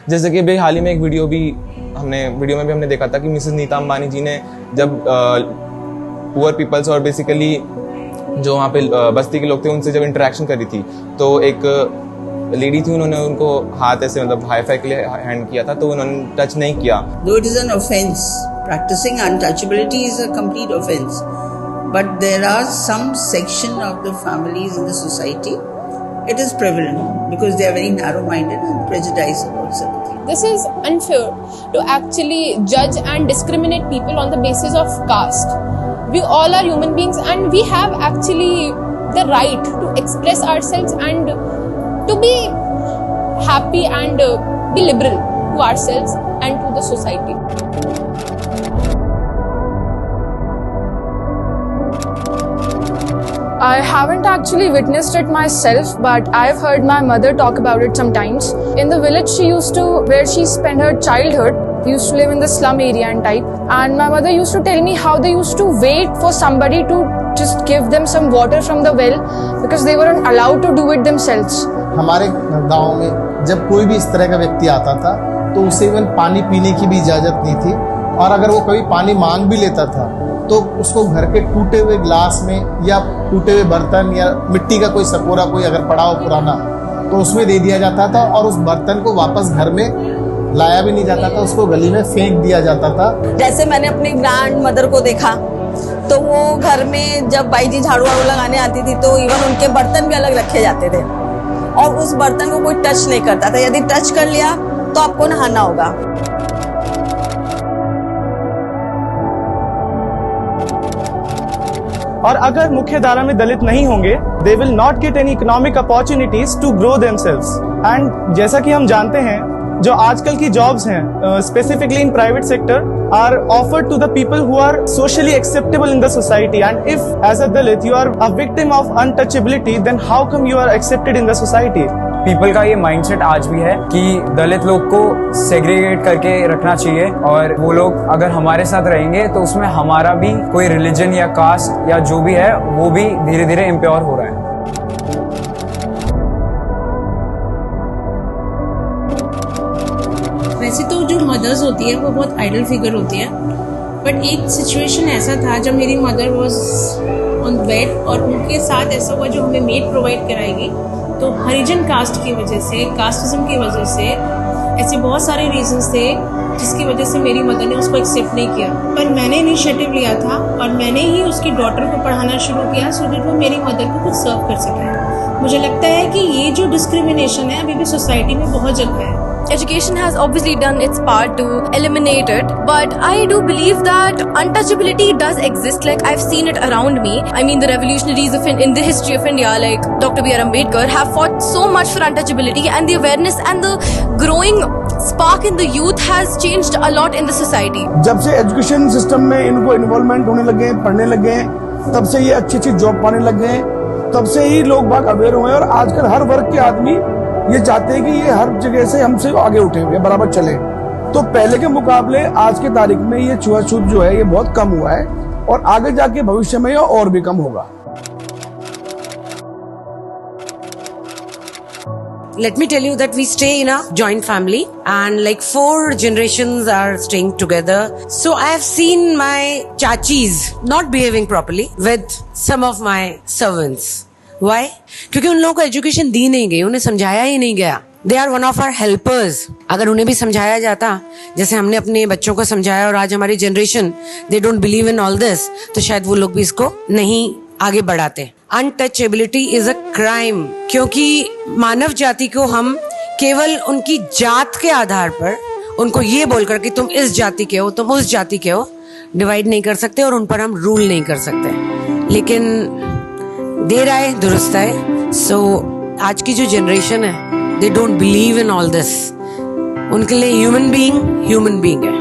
जैसे कि भाई हाल ही में एक वीडियो में भी हमने देखा था कि मिसेस नीता अंबानी जी ने जब पुअर पीपल्स और बेसिकली जो वहाँ पे बस्ती के लोग थे उनसे जब इंटरेक्शन करी थी, तो एक लेडी थी, उन्होंने उनको हाथ ऐसे मतलब हाई फाई के लिए हैंड किया था, तो उन्होंने टच नहीं किया। Though it is an offense, practicing untouchability is a complete offense. But there are some section of the families in the society, it is prevalent because they are very narrow-minded and prejudiced about certain things. This is unfair to actually judge and discriminate people on the basis of caste. We all are human beings and we have actually the right to express ourselves and to be happy and be liberal to ourselves and to the society. I haven't actually witnessed it myself, but I've heard my mother talk about it sometimes. In the village where she spent her childhood, we used to live in the slum area and type, and my mother used to tell me how they used to wait for somebody to just give them some water from the well because they weren't allowed to do it themselves. हमारे गांव में जब कोई भी इस तरह का व्यक्ति आता था तो उसे इवन पानी पीने की भी इजाजत नहीं थी, और अगर वो कभी पानी मांग भी लेता था तो उसको घर के टूटे हुए ग्लास में या टूटे हुए बर्तन या मिट्टी का कोई सकोरा कोई अगर पड़ा हो पुराना तो उसमें दे दिया जाता था, और उस बर्तन को वापस घर में लाया भी नहीं जाता था, उसको गली में फेंक दिया जाता था। जैसे मैंने अपनी ग्रैंड मदर को देखा तो वो घर में जब बाई जी झाड़ू वाड़ू लगाने आती थी तो इवन उनके बर्तन भी अलग रखे जाते थे और उस बर्तन को कोई टच नहीं करता था। यदि टच कर लिया तो आपको नहाना होगा। और अगर मुख्य धारा में दलित नहीं होंगे, they will not get any economic opportunities to grow themselves. And जैसा कि हम जानते हैं, जो आजकल की जॉब्स हैं specifically in private sector are offered to the people who are socially acceptable in the society, and if as a Dalit you are a victim of untouchability, then how come you are accepted in the society? People का ये mindset आज भी है कि दलित लोग को segregate करके रखना चाहिए, और वो लोग अगर हमारे साथ रहेंगे तो उसमें हमारा भी कोई रिलीजन या कास्ट या जो भी है वो भी धीरे धीरे इम्प्योर हो रहा है। वैसे तो जो मदर्स होती है वो बहुत आइडल फिगर होती है, बट एक सिचुएशन ऐसा था जब मेरी मदर वाज ऑन बेड और उनके साथ ऐसा हुआ जो हमें मेड प्रोवाइड कराएगी, तो हरिजन कास्ट की वजह से, कास्टिज्म की वजह से, ऐसे बहुत सारे रीजंस थे जिसकी वजह से मेरी मदर ने उसको एक्सेप्ट नहीं किया। पर मैंने इनिशिएटिव लिया था और मैंने ही उसकी डॉटर को पढ़ाना शुरू किया सो दैट वो मेरी मदर को कुछ सर्व कर सके। मुझे लगता है कि ये जो डिस्क्रिमिनेशन है अभी भी सोसाइटी में बहुत जगह है। Education has obviously done its part to eliminate it, but I do believe that untouchability does exist. Like, I've seen it around me. I mean, the revolutionaries in the history of India, like Dr. B.R. Ambedkar, have fought so much for untouchability, and the awareness and the growing spark in the youth has changed a lot in the society. जब से education system में इनको involvement होने लगे, पढ़ने लगे, तब से ये अच्छी जॉब पाने लगे, तब से ही लोग बाग अवेयर हुए, और आजकल हर वर्ग के आदमी ये चाहते हैं कि ये हर जगह से हमसे आगे उठे हुए बराबर चले। तो पहले के मुकाबले आज के तारीख में ये छुआछूत जो है ये बहुत कम हुआ है, और आगे जाके भविष्य में ये और भी कम होगा। Let me tell you that we stay in a joint family and like 4 generations are staying together. So I have seen my chachis not behaving properly with some of my servants. Why? क्योंकि उन लोगों को education दी नहीं गई, उन्हें समझाया ही नहीं गया। They are one of our helpers. अगर उन्हें भी समझाया जाता जैसे हमने अपने बच्चों को समझाया, और आज हमारी generation they don't believe in all this, तो शायद वो लोग भी इसको नहीं आगे बढ़ाते। Untouchability is a crime, क्योंकि मानव जाति को हम केवल उनकी जात के आधार पर उनको ये बोलकर कि तुम इस जाति के हो, तुम उस जाति के हो, डिवाइड नहीं कर सकते और उन पर हम रूल नहीं कर सकते। लेकिन देर आए दुरुस्त आए। सो आज की जो जनरेशन है, they don't believe in all this. उनके लिए ह्यूमन बीइंग है।